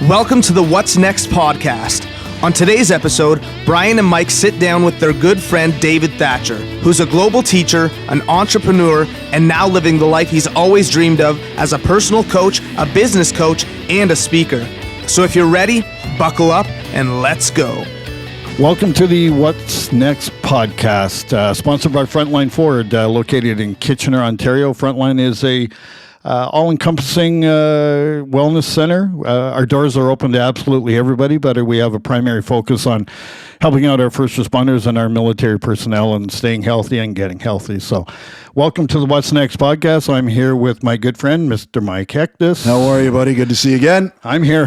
Welcome to the What's Next podcast. On today's episode, Bryan and Mike sit down with their good friend David Thatcher, who's a global teacher, an entrepreneur, and now living the life he's always dreamed of as a personal coach, a business coach, and a speaker. So if you're ready, buckle up and let's go. Welcome to the What's Next podcast, sponsored by Frontline Ford, located in Kitchener, Ontario. Frontline is a all-encompassing wellness center. Our doors are open to absolutely everybody, but we have a primary focus on helping out our first responders and our military personnel and staying healthy and getting healthy. So welcome to the What's Next podcast. I'm here with my good friend, Mr. Mike Hectus. How are you, buddy? Good to see you again. I'm here.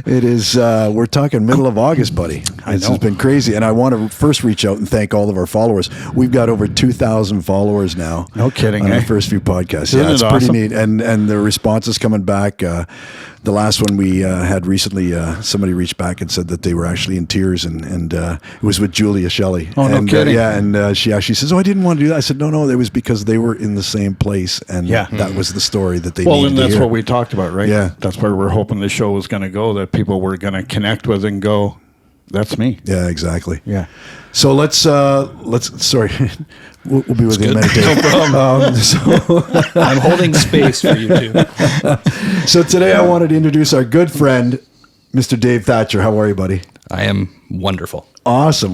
It is, we're talking middle of August, buddy. It's just been crazy. And I want to first reach out and thank all of our followers. We've got over 2,000 followers now. No kidding, on eh? our first few podcasts. Isn't it's it pretty awesome? neat. And the response is coming back. The last one we had recently, somebody reached back and said that they were actually in tears, and it was with Julia Shelley. Oh, no kidding. She actually says, "Oh, I didn't want to do that." I said, "No, it was because they were in the same place, and that was the story that they needed to hear." Well, and that's what we talked about, right? Yeah. That's where we're hoping the show was going to go, that people were going to connect with and go, that's me. Yeah, exactly. Yeah. So let's sorry, we'll be with you in a minute, Dave. No problem. I'm holding space for you two. So today I wanted to introduce our good friend, Mr. Dave Thatcher. How are you, buddy? I am wonderful. Awesome.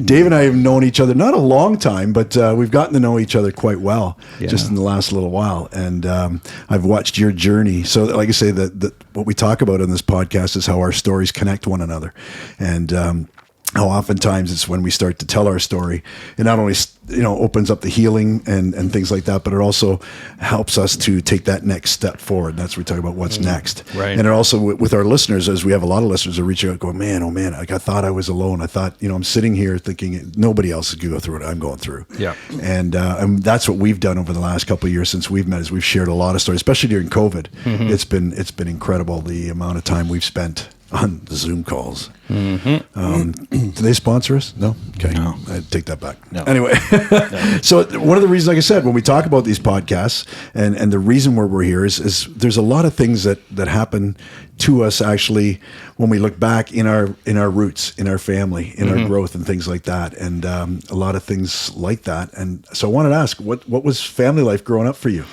Dave and I have known each other, not a long time, but we've gotten to know each other quite well just in the last little while. And I've watched your journey. So like I say, that what we talk about in this podcast is how our stories connect one another. And how oftentimes it's when we start to tell our story, it not only opens up the healing and things like that, but it also helps us to take that next step forward. That's what we talk about what's next. Right. And it also with our listeners, as we have a lot of listeners that reach out going, man, oh man, like I thought I was alone. I thought, I'm sitting here thinking nobody else could go through what I'm going through. Yeah. And that's what we've done over the last couple of years since we've met, is we've shared a lot of stories, especially during COVID. Mm-hmm. It's been incredible, the amount of time we've spent on the Zoom calls. Mm-hmm. Do they sponsor us? No? Okay. No. I take that back. No. Anyway, so one of the reasons, like I said, when we talk about these podcasts and the reason where we're here is there's a lot of things that happen to us actually when we look back in our roots, in our family, in our growth and things like that. And a lot of things like that. And so I wanted to ask, what was family life growing up for you?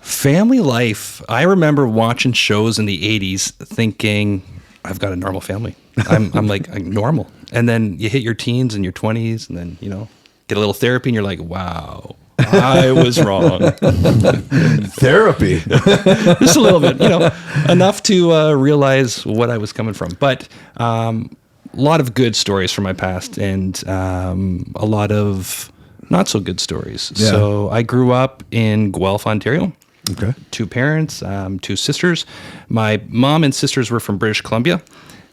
Family life. I remember watching shows in the 80s thinking, I've got a normal family. I'm like normal. And then you hit your teens and your 20s and then, get a little therapy and you're like, wow, I was wrong. Therapy. Just a little bit, enough to realize what I was coming from. But a lot of good stories from my past and a lot of not so good stories. Yeah. So I grew up in Guelph, Ontario. Okay. 2 parents, 2 sisters. My mom and sisters were from British Columbia.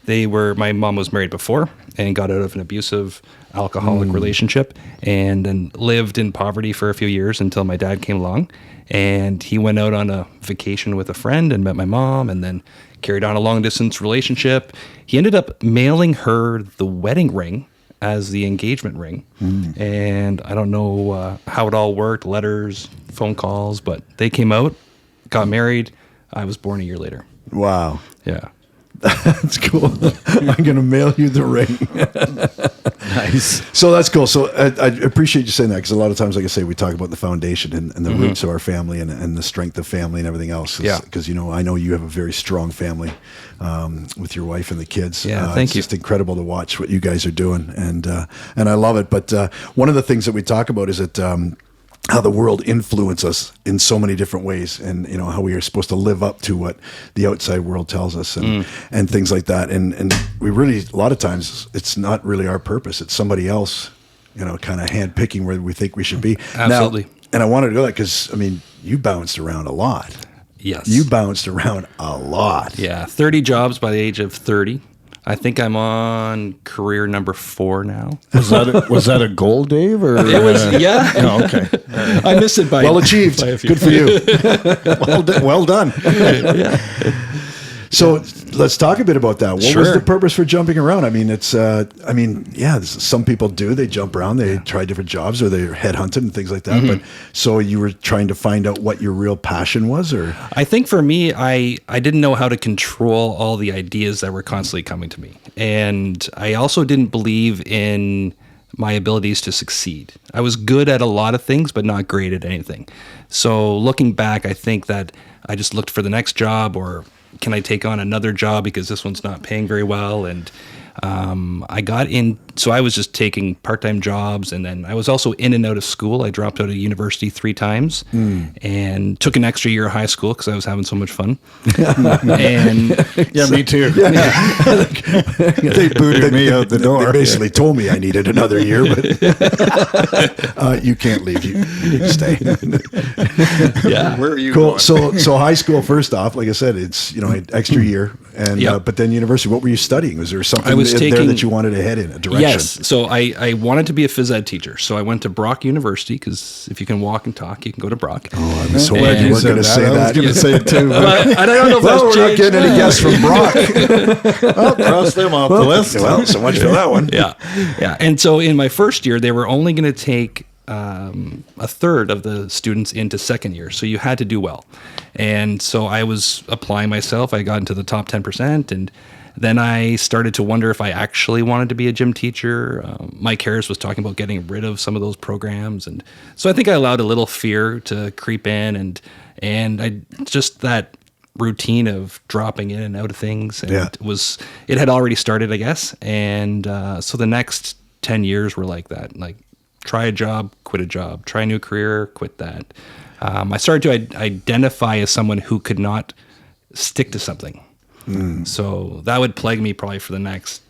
My mom was married before and got out of an abusive alcoholic relationship and then lived in poverty for a few years until my dad came along. And he went out on a vacation with a friend and met my mom and then carried on a long distance relationship. He ended up mailing her the wedding ring as the engagement ring. And I don't know how it all worked, letters, phone calls, but they came out, got married. I was born a year later. Wow. Yeah. That's cool. I'm going to mail you the ring. Nice. So that's cool. So I appreciate you saying that, because a lot of times, like I say, we talk about the foundation and the roots of our family and the strength of family and everything else. Because, I know you have a very strong family with your wife and the kids. Yeah, thank you. It's just incredible to watch what you guys are doing. And I love it. But one of the things that we talk about is that how the world influences us in so many different ways, and how we are supposed to live up to what the outside world tells us, and things like that. And we really, a lot of times, it's not really our purpose. It's somebody else, kind of handpicking where we think we should be. Absolutely. Now, and I wanted to go that because, you bounced around a lot. Yes. You bounced around a lot. Yeah. 30 jobs by the age of 30. I think I'm on career number 4 now. Was that a goal, Dave? Or It was, yeah. No, okay. I missed it by Well achieved. by a few. Good for you. Well done. So let's talk a bit about that. What was Sure. the purpose for jumping around? I mean, some people do. They jump around. They try different jobs, or they're headhunted and things like that. But so you were trying to find out what your real passion was, or I think for me, I didn't know how to control all the ideas that were constantly coming to me. And I also didn't believe in my abilities to succeed. I was good at a lot of things, but not great at anything. So looking back, I think that I just looked for the next job, or can I take on another job because this one's not paying very well? And I got in, so I was just taking part-time jobs, and then I was also in and out of school. I dropped out of university 3 times and took an extra year of high school because I was having so much fun. And Yeah, me too. They booted me out the door. They basically told me I needed another year, but you can't leave. You need to stay. yeah, Where are you Cool. going? So high school, first off, like I said, it's an extra year, and Yep. but then university. What were you studying? Was there something I was there taking- that you wanted to head in a direction? Yes. So I wanted to be a phys ed teacher. So I went to Brock University because if you can walk and talk, you can go to Brock. Oh, I'm so glad you And- were going to say I was that. going to say it too. But, I don't know if Well, that's we're not changed. getting any guests from Brock. oh, cross them off the list. Well, so much for that one. Yeah. Yeah. And so in my first year, they were only going to take a third of the students into second year. So you had to do well. And so I was applying myself. I got into the top 10%. And then I started to wonder if I actually wanted to be a gym teacher. Mike Harris was talking about getting rid of some of those programs. And so I think I allowed a little fear to creep in, and I just that routine of dropping in and out of things. And Yeah. it had already started, I guess. And so the next 10 years were like that, like try a job, quit a job, try a new career, quit that. I started to identify as someone who could not stick to something. So that would plague me probably for the next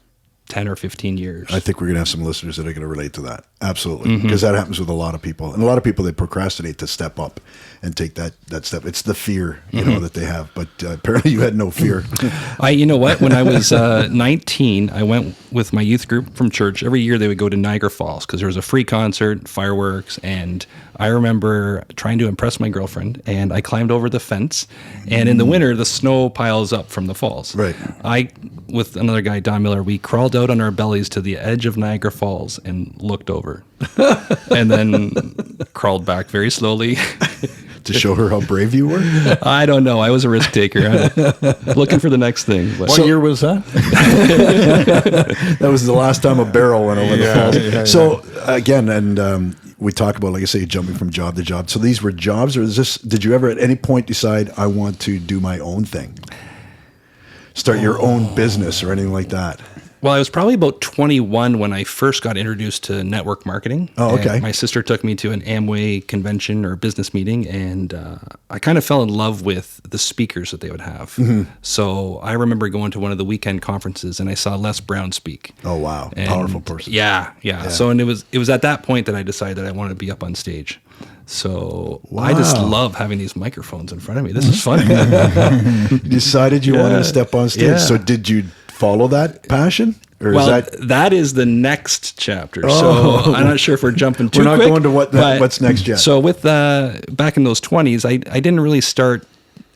10 or 15 years. I think we're going to have some listeners that are going to relate to that. Absolutely. Because that happens with a lot of people. And a lot of people, they procrastinate to step up and take that step. It's the fear, that they have. But apparently you had no fear. You know what? When I was 19, I went with my youth group from church. Every year they would go to Niagara Falls because there was a free concert, fireworks, and I remember trying to impress my girlfriend, and I climbed over the fence. And in the winter, the snow piles up from the falls. Right. I, with another guy, Don Miller, we crawled out on our bellies to the edge of Niagara Falls and looked over, and then crawled back very slowly. To show her how brave you were? I don't know. I was a risk taker. Looking for the next thing. But. What year was that? That was the last time a barrel went over the falls. yeah. So again, and we talk about, like I say, jumping from job to job. So these were jobs, or did you ever at any point decide I want to do my own thing? Start your own business or anything like that? Well, I was probably about 21 when I first got introduced to network marketing. Oh, okay. And my sister took me to an Amway convention or business meeting, and I kind of fell in love with the speakers that they would have. So I remember going to one of the weekend conferences, and I saw Les Brown speak. Oh, wow. And Powerful person. Yeah. So, and it was at that point that I decided that I wanted to be up on stage. So I just love having these microphones in front of me. This is fun. You decided you wanted to step on stage. Yeah. So did you follow that passion? Or Well, is that is the next chapter. So I'm not sure if we're jumping too We're not quick, going to but- what's next yet. So with back in those 20s, I didn't really start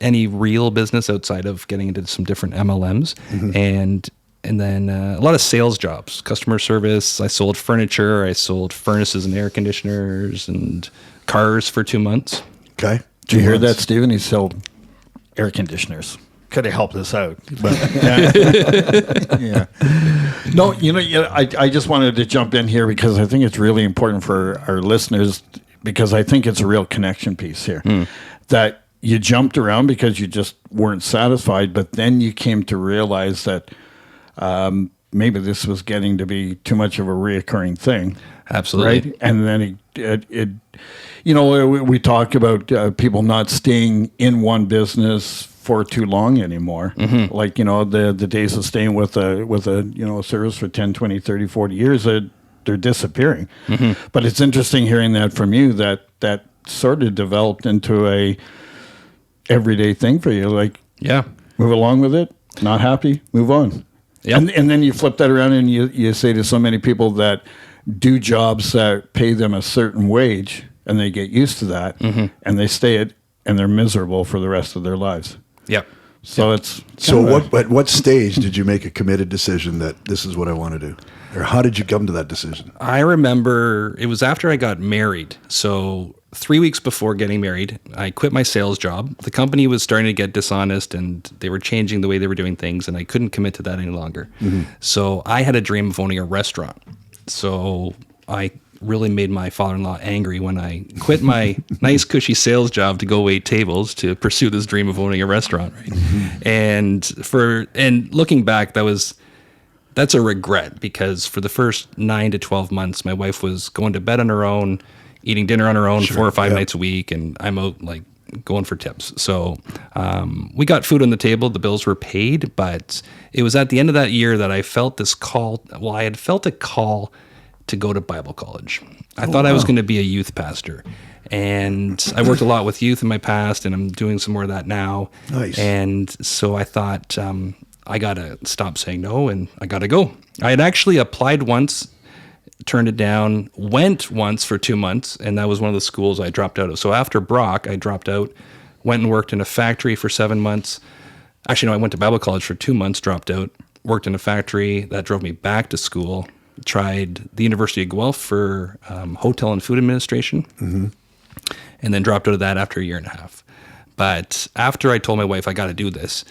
any real business outside of getting into some different MLMs, and then a lot of sales jobs, customer service. I sold furniture. I sold furnaces and air conditioners and cars for 2 months. Okay. Did you hear that, Stephen? He sold air conditioners. Could have helped us out. But, yeah. No, I just wanted to jump in here because I think it's really important for our listeners, because I think it's a real connection piece here. That you jumped around because you just weren't satisfied, but then you came to realize that maybe this was getting to be too much of a reoccurring thing. Absolutely. Right? And then it we talk about people not staying in one business for too long anymore. Like, the days of staying with a service for 10, 20, 30, 40 years, they're disappearing. But it's interesting hearing that from you, that sort of developed into a everyday thing for you. Like, Yeah. move along with it, not happy, move on. Yep. And then you flip that around and you say to so many people that do jobs that pay them a certain wage, and they get used to that, and they stay it, and they're miserable for the rest of their lives. Yep. So it's So at what stage did you make a committed decision that this is what I want to do? Or how did you come to that decision? I remember it was after I got married. So 3 weeks before getting married, I quit my sales job. The company was starting to get dishonest and they were changing the way they were doing things, and I couldn't commit to that any longer. So I had a dream of owning a restaurant. So I really made my father-in-law angry when I quit my nice cushy sales job to go wait tables to pursue this dream of owning a restaurant. Right? And looking back, that's a regret, because for the first 9 to 12 months, my wife was going to bed on her own, eating dinner on her own 4 or 5 nights a week, and I'm out like going for tips. So we got food on the table, the bills were paid, but it was at the end of that year that I felt this call. Well, I had felt a call to go to Bible college. I thought I was going to be a youth pastor. And I worked a lot with youth in my past, and I'm doing some more of that now. Nice. And so I thought, I got to stop saying no, and I got to go. I had actually applied once, turned it down, went once for 2 months, and that was one of the schools I dropped out of. So after Brock, I dropped out, went and worked in a factory for 7 months. Actually, no, I went to Bible college for 2 months, dropped out, worked in a factory. That drove me back to school. Tried the University of Guelph for hotel and food administration, and then dropped out of that after a year and a half. But after I told my wife I got to do this,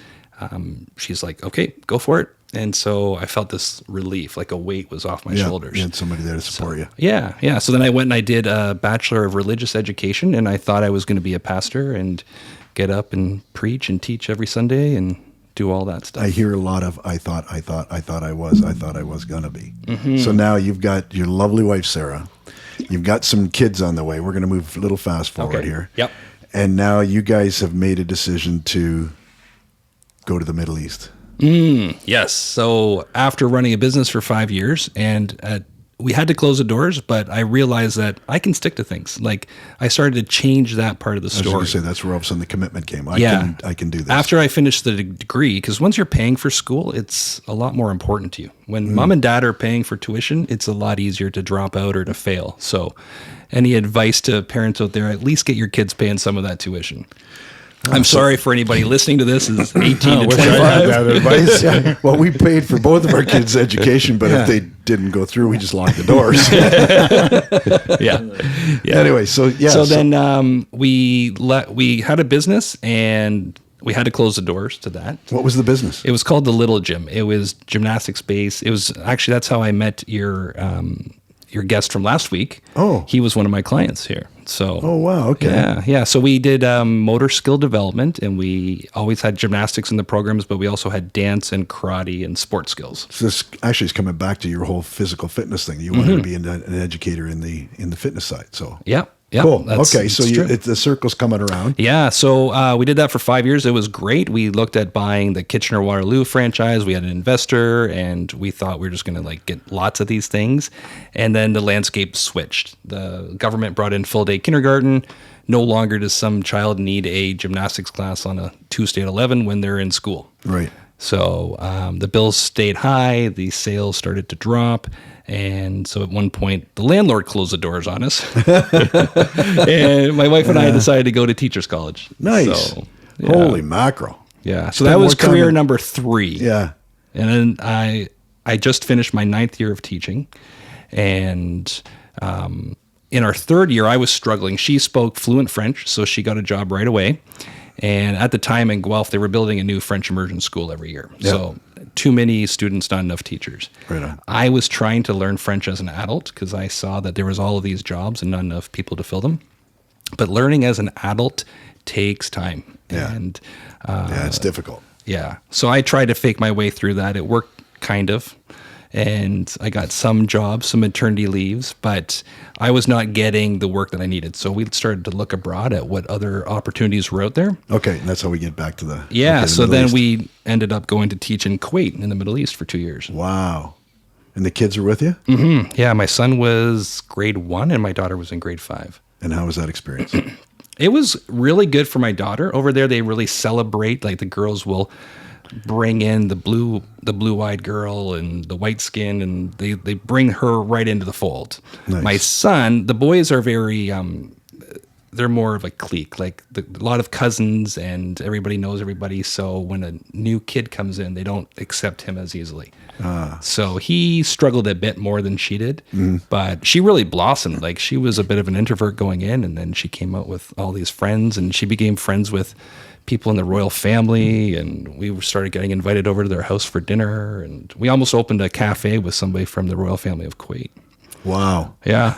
she's like, okay, go for it. And so I felt this relief, like a weight was off my shoulders. You had somebody there to support you. Yeah. So then I went and I did a Bachelor of Religious Education, and I thought I was going to be a pastor and get up and preach and teach every Sunday and do all that stuff. I hear a lot of I thought I was gonna be. So now you've got your lovely wife Sarah, you've got some kids on the way. We're gonna move a little fast forward here. Yep. And now you guys have made a decision to go to the Middle East. Yes. So after running a business for 5 years, and we had to close the doors, but I realized that I can stick to things. Like I started to change that part of the story. I was going to say that's where all of a sudden the commitment came. I can do this. After I finished the degree, because once you're paying for school, it's a lot more important to you. When mom and dad are paying for tuition, it's a lot easier to drop out or to fail. So any advice to parents out there, at least get your kids paying some of that tuition. I'm sorry for anybody listening to this is 18 to 25. I had that advice. Well, we paid for both of our kids' education, but if they didn't go through, we just locked the doors. Yeah. Anyway, so then we had a business, and we had to close the doors to that. What was the business? It was called the Little Gym. It was gymnastics based. It was actually, that's how I met your guest from last week. Oh, he was one of my clients here. So, oh wow, okay, yeah. So we did motor skill development, and we always had gymnastics in the programs, but we also had dance and karate and sports skills. So this actually is coming back to your whole physical fitness thing. You wanted to be an educator in the fitness side. So yeah. Cool. Okay, so the circle's coming around. Yeah, so we did that for 5 years. It was great. We looked at buying the Kitchener-Waterloo franchise. We had an investor, and we thought we were just going to get lots of these things. And then the landscape switched. The government brought in full-day kindergarten. No longer does some child need a gymnastics class on a Tuesday at 11 when they're in school. Right. So the bills stayed high. The sales started to drop. And so at one point, the landlord closed the doors on us. And my wife and I decided to go to teacher's college. Nice. So, holy mackerel. Yeah. So that was career number 3. Yeah. And then I just finished my 9th year of teaching. And in our 3rd year, I was struggling. She spoke fluent French, so she got a job right away. And at the time in Guelph, they were building a new French immersion school every year. Yep. So too many students, not enough teachers. Right on. I was trying to learn French as an adult because I saw that there was all of these jobs and not enough people to fill them. But learning as an adult takes time. Yeah. And it's difficult. Yeah. So I tried to fake my way through that. It worked kind of. And I got some jobs, some maternity leaves, but I was not getting the work that I needed. So we started to look abroad at what other opportunities were out there. Okay, and that's how we get back to the so then we ended up going to teach in Kuwait in the Middle East for 2 years. Wow. And the kids are with you? Mm-hmm. Yeah, my son was grade 1 and my daughter was in grade 5. And how was that experience? It was really good for my daughter. Over there, they really celebrate, like the girls will bring in the blue-eyed girl and the white skin, and they bring her right into the fold. Nice. My son, the boys are very they're more of a clique, like a lot of cousins and everybody knows everybody. So when a new kid comes in, they don't accept him as easily. So he struggled a bit more than she did, but she really blossomed. Like she was a bit of an introvert going in, and then she came out with all these friends, and she became friends with people in the royal family, and we started getting invited over to their house for dinner, and we almost opened a cafe with somebody from the royal family of Kuwait. Wow. Yeah.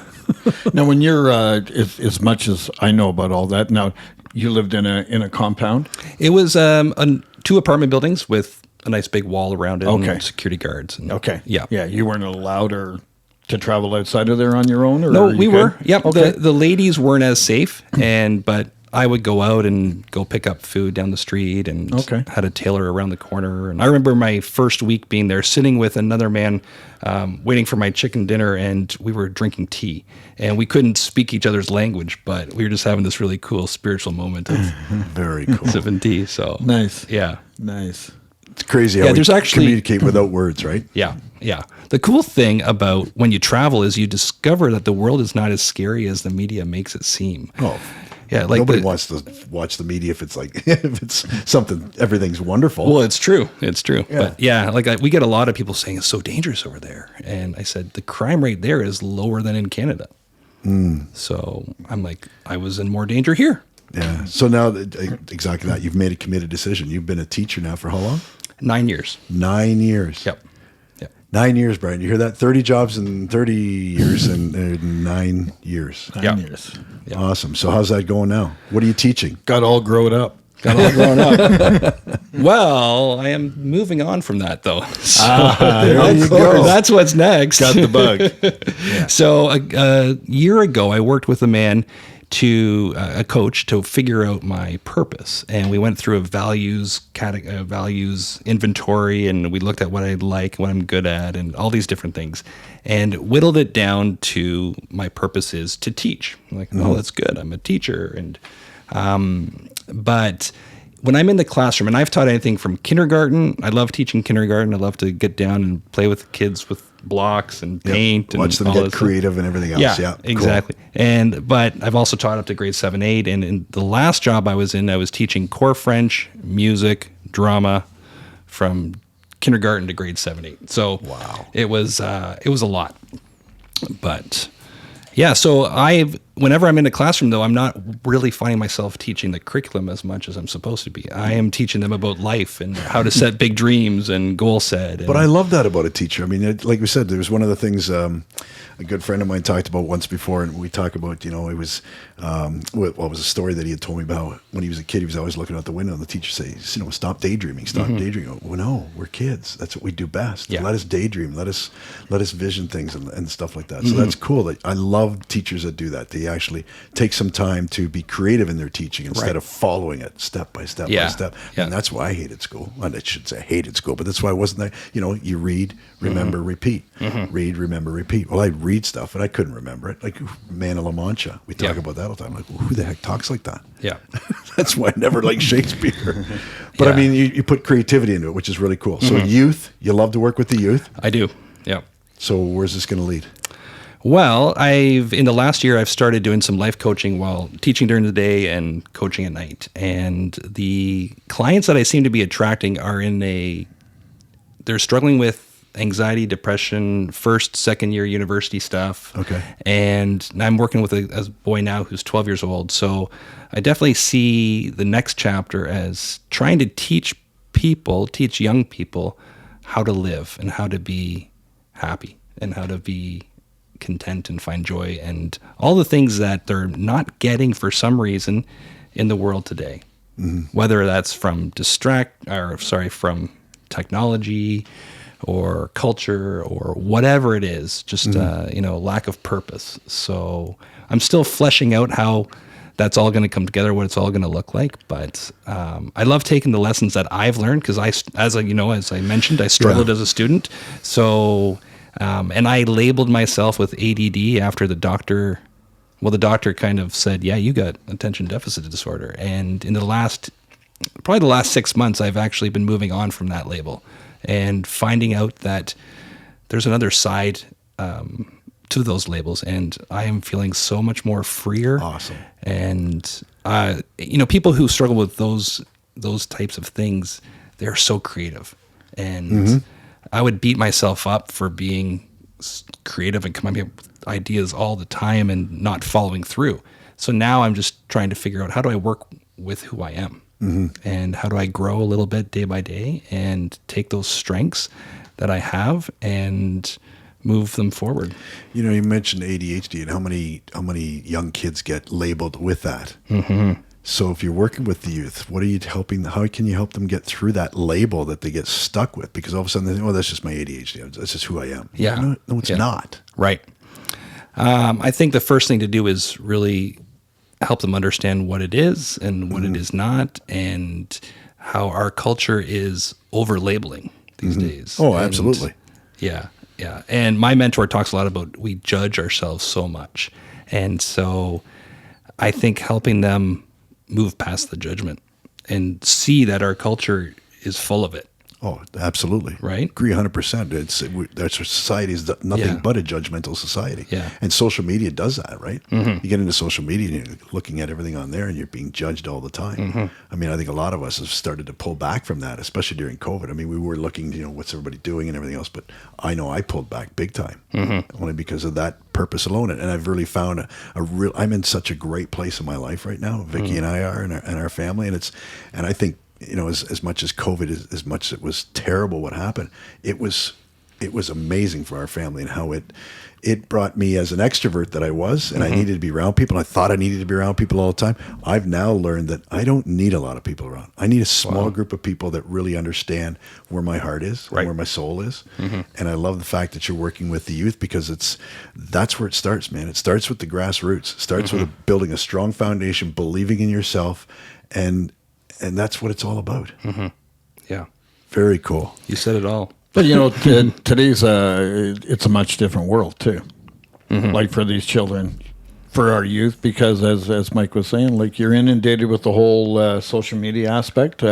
Now, when you're as much as I know about all that, now you lived in a compound. It was 2 apartment buildings with a nice big wall around it Okay. and security guards. And, Okay. Yeah. Yeah. You weren't allowed to travel outside of there on your own, or No, you we could? were. Yep. Okay. The ladies weren't as safe, but I would go out and go pick up food down the street, and had a tailor around the corner. And I remember my first week being there, sitting with another man, waiting for my chicken dinner, and we were drinking tea. And we couldn't speak each other's language, but we were just having this really cool spiritual moment of Very cool. sipping tea. So Nice. Yeah. Nice. It's crazy how we there's actually- communicate without words, right? Yeah, yeah. The cool thing about when you travel is you discover that the world is not as scary as the media makes it seem. Oh, Yeah, like nobody wants to watch the media if it's like if it's something everything's wonderful. Well, it's true. It's true. Yeah. But yeah, like we get a lot of people saying it's so dangerous over there, and I said the crime rate there is lower than in Canada. So I'm like, I was in more danger here. Yeah. So now, exactly that. You've made a committed decision. You've been a teacher now for how long? 9 years. 9 years. Yep. 9 years, Brian. You hear that? 30 jobs in 30 years and 9 years. 9 years. Yeah. Awesome. So how's that going now? What are you teaching? Got all grown up. Got all grown up. Well, I am moving on from that though. So There you go. that's what's next. Got the bug. So a year ago, I worked with a man a coach to figure out my purpose, and we went through a values inventory, and we looked at what I like, what I'm good at, and all these different things, and whittled it down to my purpose is to teach. I'm like, oh, that's good. I'm a teacher, and but when I'm in the classroom, and I've taught anything from kindergarten, I love teaching kindergarten. I love to get down and play with kids with blocks and paint and watch them all get this stuff. creative and everything else. Yeah, cool. Exactly. But I've also taught up to grade 7, 8, and in the last job I was teaching core French, music, drama, from kindergarten to grade 7, 8. So Wow. it was a lot, but. Yeah, so whenever I'm in a classroom, though, I'm not really finding myself teaching the curriculum as much as I'm supposed to be. I am teaching them about life and how to set big dreams and goal set. But I love that about a teacher. I mean, like we said, there was one of the things a good friend of mine talked about once before, and we talk about, it was, what was a story that he had told me about when he was a kid. He was always looking out the window, and the teacher says, stop daydreaming, stop daydreaming. Well, no, we're kids. That's what we do best. Yeah. Let us daydream. Let us vision things and stuff like that. So that's cool. I love teachers that do that. They actually take some time to be creative in their teaching instead of following it step by step by step. Yeah. And that's why I hated school. And I should say hated school, but that's why I wasn't there. You read, remember, repeat. Read, remember, repeat. Well, I'd read stuff and I couldn't remember it. Like Man of La Mancha. We talk about that all the time. Like, well, who the heck talks like that? Yeah. That's why I never liked Shakespeare. But Yeah. I mean, you put creativity into it, which is really cool. So youth, you love to work with the youth. I do. Yeah. So where's this going to lead? Well, in the last year, I've started doing some life coaching while teaching during the day and coaching at night. And the clients that I seem to be attracting they're struggling with anxiety, depression, first, second year university stuff. Okay. And I'm working with a boy now who's 12 years old. So I definitely see the next chapter as trying to teach young people how to live and how to be happy and how to be content and find joy and all the things that they're not getting for some reason in the world today. Whether that's from from technology or culture or whatever it is, just lack of purpose. So I'm still fleshing out how that's all going to come together, what it's all going to look like. But I love taking the lessons that I've learned because as I mentioned, I struggled as a student. So and I labeled myself with ADD after the doctor. Well, the doctor kind of said, "Yeah, you got attention deficit disorder." And in probably the last 6 months, I've actually been moving on from that label and finding out that there's another side to those labels, and I am feeling so much more freer. Awesome. And people who struggle with those types of things, they're so creative, and I would beat myself up for being creative and coming up with ideas all the time and not following through. So now I'm just trying to figure out, how do I work with who I am, and how do I grow a little bit day by day and take those strengths that I have and move them forward. You know, you mentioned ADHD and how many young kids get labeled with that. So if you're working with the youth, what are you helping? How can you help them get through that label that they get stuck with? Because all of a sudden they think, oh, that's just my ADHD. That's just who I am. Yeah. No, it's not. Right. I think the first thing to do is really help them understand what it is and what it is not, and how our culture is over-labeling these days. Oh, And absolutely. yeah. And my mentor talks a lot about, we judge ourselves so much. And so I think helping them move past the judgment and see that our culture is full of it. Oh, absolutely. Right? Agree 100%. Our society is nothing but a judgmental society. Yeah. And social media does that, right? You get into social media and you're looking at everything on there and you're being judged all the time. I mean, I think a lot of us have started to pull back from that, especially during COVID. I mean, we were looking, what's everybody doing and everything else, but I know I pulled back big time, only because of that purpose alone. And I've really found I'm in such a great place in my life right now. Vicky and I are, and our family. And I think, as much as COVID, as much as it was terrible what happened, it was amazing for our family, and how it brought me, as an extrovert that I was, and I needed to be around people. And I thought I needed to be around people all the time. I've now learned that I don't need a lot of people around. I need a small group of people that really understand where my heart is, and where my soul is. And I love the fact that you're working with the youth, because that's where it starts, man. It starts with the grassroots. It starts with building a strong foundation, believing in yourself, and that's what it's all about. Yeah. Very cool. You said it all. But today's it's a much different world too. Like for these children, for our youth, because as Mike was saying, like, you're inundated with the whole social media aspect.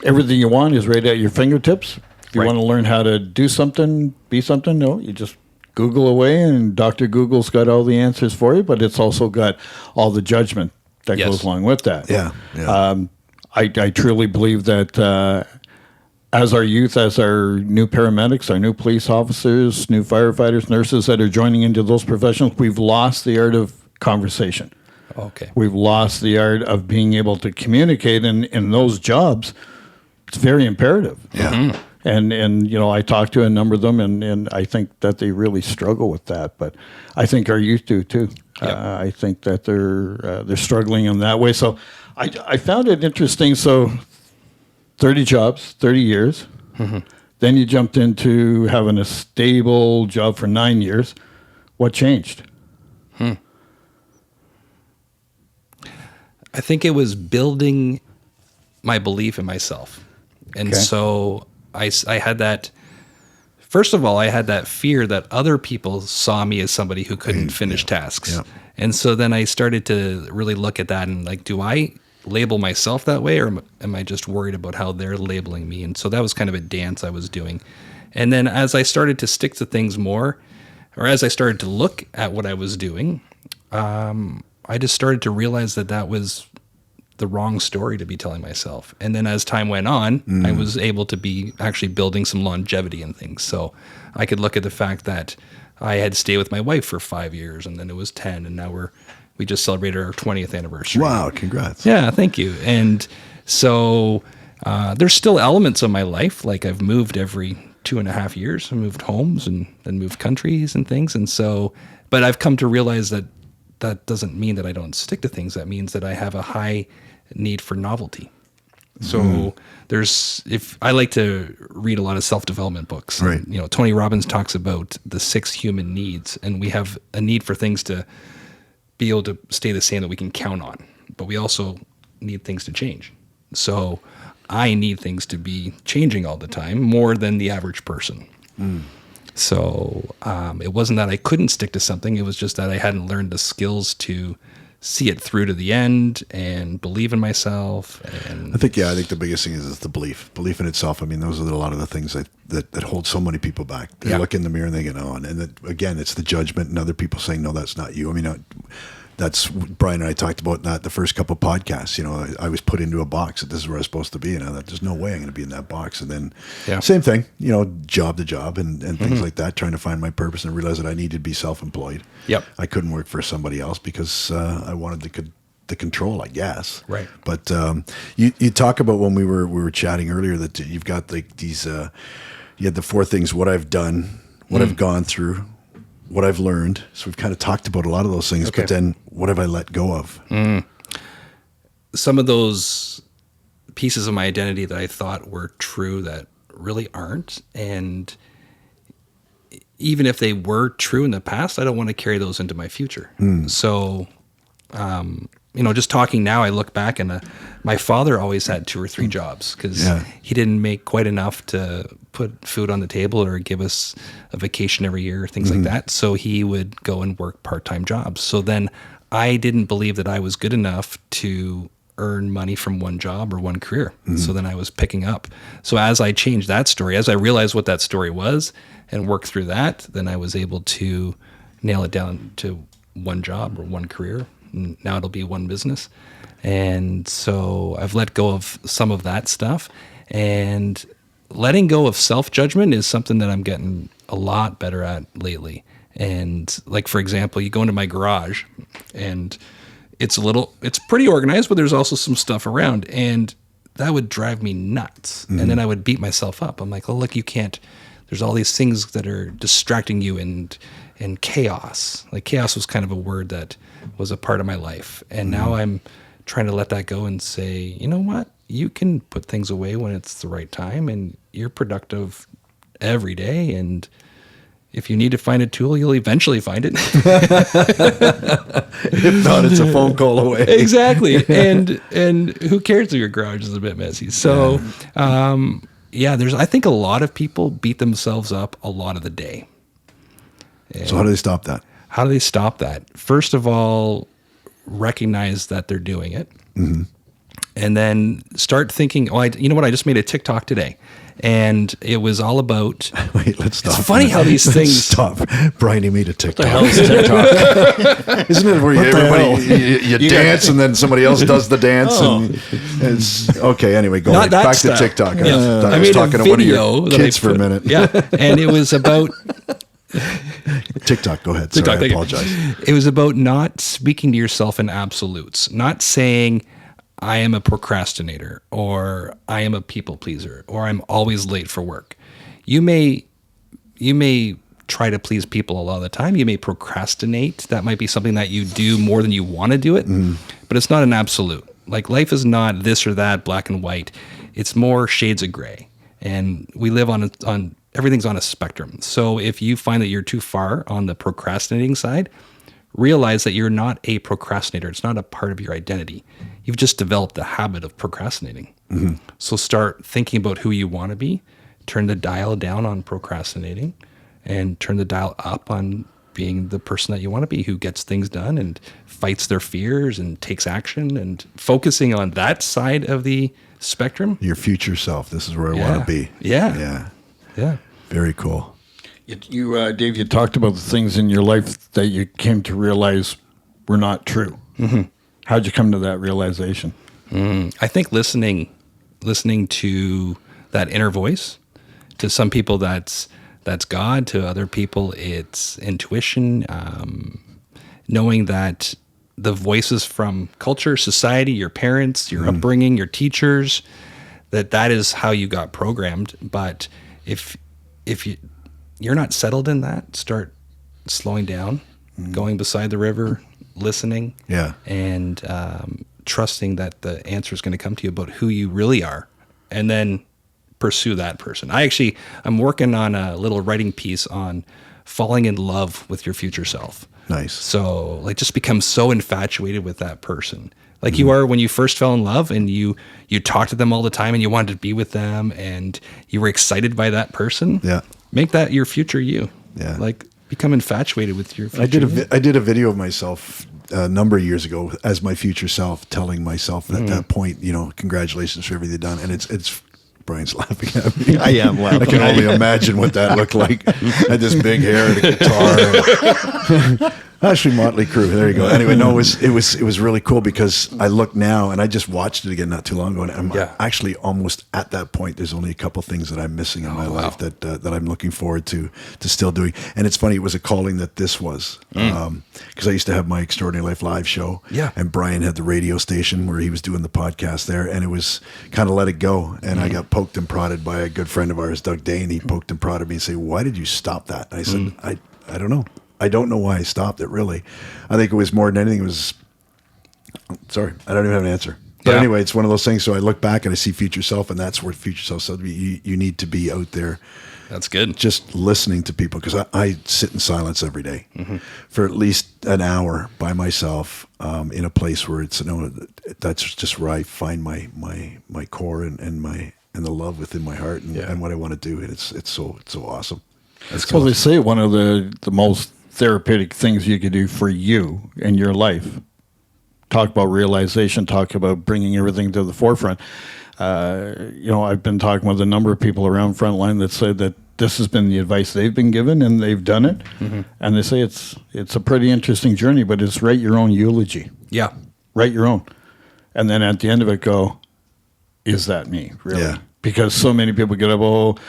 Everything you want is right at your fingertips. If you want to learn how to do something, be something, no, you just Google away, and Dr. Google's got all the answers for you. But it's also got all the judgment that goes along with that. Yeah. I truly believe that as our youth, as our new paramedics, our new police officers, new firefighters, nurses that are joining into those professions, we've lost the art of conversation. Okay. We've lost the art of being able to communicate, and in those jobs, it's very imperative. Yeah. And I talked to a number of them, and I think that they really struggle with that. But I think our youth do too. I think that they're struggling in that way. So I found it interesting. So 30 jobs, 30 years. Then you jumped into having a stable job for 9 years. What changed? I think it was building my belief in myself. And so I had that, first of all, I had that fear that other people saw me as somebody who couldn't finish tasks. Yeah. And so then I started to really look at that and, like, do I label myself that way, or am I just worried about how they're labeling me? And so that was kind of a dance I was doing. And then as I started to stick to things more, or as I started to look at what I was doing, I just started to realize that was the wrong story to be telling myself. And then as time went on, I was able to be actually building some longevity in things. So I could look at the fact that I had stayed with my wife for 5 years, and then it was 10, and now we just celebrated our 20th anniversary. Wow, congrats. Yeah, thank you. And so there's still elements of my life, like I've moved every 2.5 years. I moved homes and then moved countries and things. And so, but I've come to realize that doesn't mean that I don't stick to things. That means that I have a high need for novelty. So if I like to read a lot of self-development books. Right. And, Tony Robbins talks about the 6 human needs, and we have a need for things to be able to stay the same that we can count on, but we also need things to change. So I need things to be changing all the time, more than the average person. So it wasn't that I couldn't stick to something. It was just that I hadn't learned the skills to see it through to the end and believe in myself. And I think the biggest thing is the belief in itself. I mean, those are a lot of the things that hold so many people back. They look in the mirror and they get on. And then, again, it's the judgment and other people saying, no, that's not you. I mean, that's Bryan and I talked about that the first couple of podcasts. You know, I was put into a box that this is where I was supposed to be, and I thought, there's no way I'm going to be in that box. And then same thing, you know, job to job and things like that, trying to find my purpose and realize that I needed to be self-employed. Yep. I couldn't work for somebody else because I wanted the control, I guess. Right. But you talk about when we were chatting earlier that you've got like these, you had the 4 things: what I've done, what I've gone through, what I've learned. So we've kind of talked about a lot of those things, but then what have I let go of? Some of those pieces of my identity that I thought were true that really aren't. And even if they were true in the past, I don't want to carry those into my future. So, you know, just talking now, I look back and my father always had 2 or 3 jobs because he didn't make quite enough to put food on the table or give us a vacation every year, things like that. So he would go and work part-time jobs. So then I didn't believe that I was good enough to earn money from one job or one career. So then I was picking up. So as I changed that story, as I realized what that story was and worked through that, then I was able to nail it down to one job or one career. And now it'll be one business. And so I've let go of some of that stuff, and letting go of self-judgment is something that I'm getting a lot better at lately. And like, for example, you go into my garage and it's pretty organized, but there's also some stuff around, and that would drive me nuts. And then I would beat myself up. I'm like, oh, look, you can't, there's all these things that are distracting you and chaos. Like chaos was kind of a word that was a part of my life. And now I'm trying to let that go and say, you know what? You can put things away when it's the right time, and you're productive every day. And if you need to find a tool, you'll eventually find it. If not, it's a phone call away. Exactly. And who cares if your garage is a bit messy? So, I think a lot of people beat themselves up a lot of the day. And so how do they stop that? How do they stop that? First of all, recognize that they're doing it. And then start thinking, you know what? I just made a TikTok today. And it was all about... Wait, let's stop. It's funny how these things... Stop. Bryan, he made a TikTok. What the hell is TikTok? Isn't it where you dance and then somebody else does the dance? And it's okay. Anyway, go ahead. Back to TikTok. I was talking to one of your kids for a minute. Yeah, and it was about... TikTok, go ahead. Sorry, I apologize. It was about not speaking to yourself in absolutes, not saying... I am a procrastinator, or I am a people pleaser, or I'm always late for work. You may try to please people a lot of the time. You may procrastinate. That might be something that you do more than you want to do it, but it's not an absolute. Like, life is not this or that, black and white. It's more shades of gray, and we live on everything's on a spectrum. So if you find that you're too far on the procrastinating side, realize that you're not a procrastinator. It's not a part of your identity. You've just developed the habit of procrastinating. So start thinking about who you want to be, turn the dial down on procrastinating, and turn the dial up on being the person that you want to be, who gets things done and fights their fears and takes action, and focusing on that side of the spectrum. Your future self. This is where I want to be. Yeah. Very cool. You, Dave, you talked about the things in your life that you came to realize were not true. How'd you come to that realization? I think listening to that inner voice. To some people, that's God. To other people, it's intuition. Knowing that the voices from culture, society, your parents, your upbringing, your teachers, that is how you got programmed. But if you're not settled in that, start slowing down, going beside the river, listening, and trusting that the answer is going to come to you about who you really are, and then pursue that person. I'm working on a little writing piece on falling in love with your future self. Nice. So, like, just become so infatuated with that person. Like you are when you first fell in love, and you talked to them all the time and you wanted to be with them and you were excited by that person. Yeah. Make that your future you. Yeah. Like, become infatuated with your future. I did a video of myself a number of years ago as my future self, telling myself at that point, congratulations for everything you've done. And it's Brian's laughing at me. I am laughing. I can only imagine what that looked like. I had this big hair and a guitar. Actually, Motley Crue. There you go. Anyway, no, it was really cool because I look now and I just watched it again not too long ago, and I'm actually almost at that point. There's only a couple things that I'm missing in my life that I'm looking forward to still doing. And it's funny, it was a calling that this was because I used to have my Extraordinary Life live show, and Bryan had the radio station where he was doing the podcast there, and it was kind of let it go. And I got poked and prodded by a good friend of ours, Doug Dane. He poked and prodded me and said, "Why did you stop that?" And I said, I don't know. I don't know why I stopped it, really. I think it was more than anything, sorry, I don't even have an answer. But anyway, it's one of those things. So I look back and I see future self, and that's where future self said, you need to be out there. That's good. Just listening to people, because I sit in silence every day for at least an hour by myself in a place where that's just where I find my core and the love within my heart and what I want to do. And it's so awesome. That's cool. Well, they say one of the most therapeutic things you could do for you in your life. Talk about realization, talk about bringing everything to the forefront. I've been talking with a number of people around Frontline that say that this has been the advice they've been given and they've done it. And they say it's a pretty interesting journey, but it's write your own eulogy. Yeah. Write your own. And then at the end of it go, is that me, really? Yeah. Because so many people get up,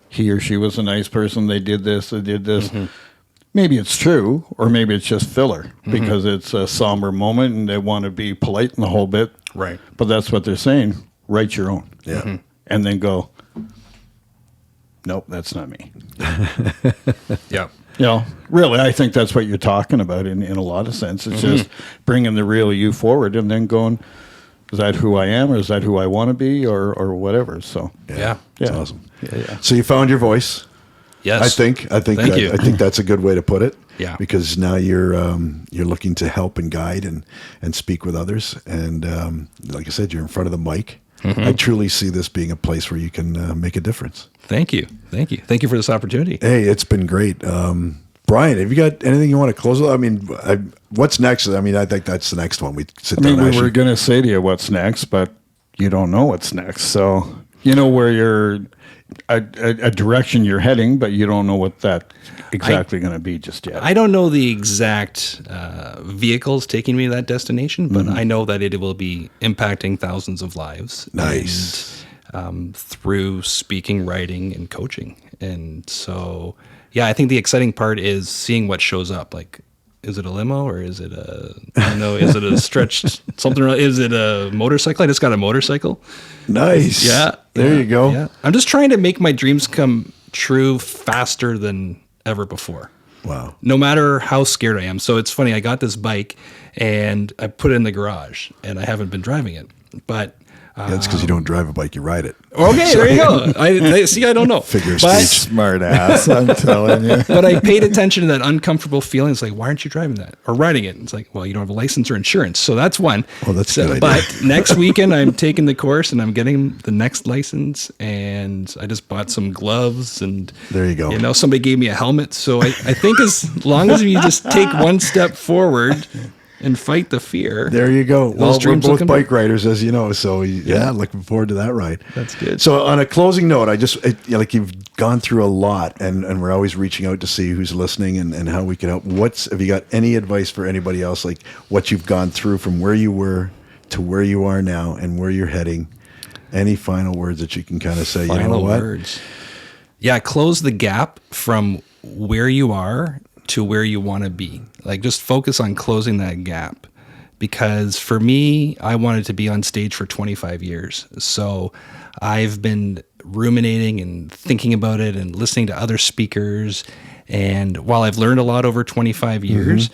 he or she was a nice person, they did this, they did this. Maybe it's true, or maybe it's just filler because it's a somber moment and they want to be polite in the whole bit. Right. But that's what they're saying. Write your own. Yeah. And then go, nope, that's not me. Yeah. Really, I think that's what you're talking about in a lot of sense. It's just bringing the real you forward and then going, is that who I am, or is that who I want to be, or whatever? So Yeah. It's awesome. Yeah. So you found your voice. Yes. I think Thank you. I think that's a good way to put it. Yeah. Because now you're looking to help and guide and speak with others, and like I said, you're in front of the mic. I truly see this being a place where you can make a difference. Thank you for this opportunity. Hey, it's been great. Brian, have you got anything you want to close with? I mean, what's next? I mean, I think that's the next one. We were going to say to you what's next, but you don't know what's next. So you know where you're, a direction you're heading, but you don't know what that exactly going to be just yet. I don't know the exact vehicles taking me to that destination, but I know that it will be impacting thousands of lives. Nice. And, through speaking, writing, and coaching. And so, I think the exciting part is seeing what shows up. Like, is it a limo or is it is it a stretched something? Is it a motorcycle? I just got a motorcycle. Nice. Yeah. There you go. Yeah. I'm just trying to make my dreams come true faster than ever before. Wow. No matter how scared I am. So it's funny. I got this bike and I put it in the garage and I haven't been driving it, but that's because you don't drive a bike, you ride it. Okay, there you go. I don't know. Figure of speech. Smart ass, I'm telling you. But I paid attention to that uncomfortable feeling. It's like, why aren't you driving that or riding it? It's like, well, you don't have a license or insurance. So that's one. Well, that's a good idea. But next weekend, I'm taking the course and I'm getting the next license. And I just bought some gloves. And there you go. Somebody gave me a helmet. So I think as long as you just take one step forward and fight the fear. There you go. Well, we're both bike riders, as you know. So looking forward to that ride. That's good. So on a closing note, like you've gone through a lot, and we're always reaching out to see who's listening and how we can help. Have you got any advice for anybody else, like what you've gone through from where you were to where you are now and where you're heading? Any final words that you can kind of say? Final words. Yeah, close the gap from where you are to where you want to be. Like, just focus on closing that gap, because for me, I wanted to be on stage for 25 years. So I've been ruminating and thinking about it and listening to other speakers. And while I've learned a lot over 25 years,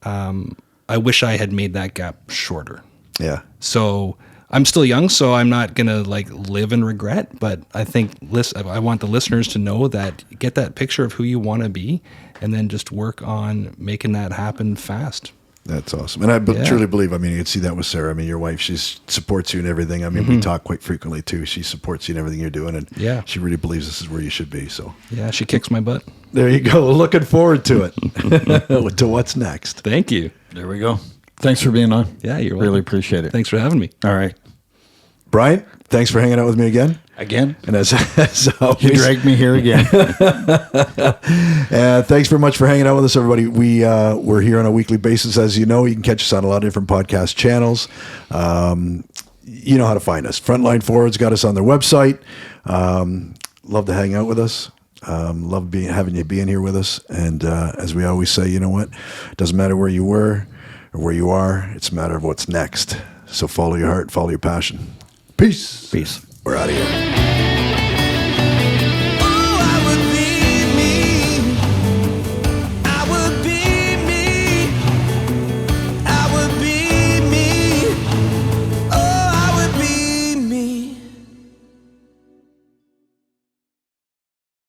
I wish I had made that gap shorter. Yeah. So I'm still young, so I'm not going to live in regret, but I think I want the listeners to know that get that picture of who you want to be and then just work on making that happen fast. That's awesome. And I truly believe, you can see that with Sarah. Your wife, she supports you in everything. We talk quite frequently too. She supports you in everything you're doing, and she really believes this is where you should be. So yeah, she kicks my butt. There you go. Looking forward to it. To what's next. Thank you. There we go. Thanks for being on. Yeah, you're welcome. Really appreciate it. Thanks for having me. All right. Bryan, thanks for hanging out with me again. Again? And as always, You dragged me here again. thanks very much for hanging out with us, everybody. We're here on a weekly basis. As you know, you can catch us on a lot of different podcast channels. You know how to find us. Frontline Forward's got us on their website. Love to hang out with us. Love having you being here with us. And as we always say, you know what? It doesn't matter where you were or where you are. It's a matter of what's next. So follow your heart, follow your passion. Peace. Peace. We're out of here.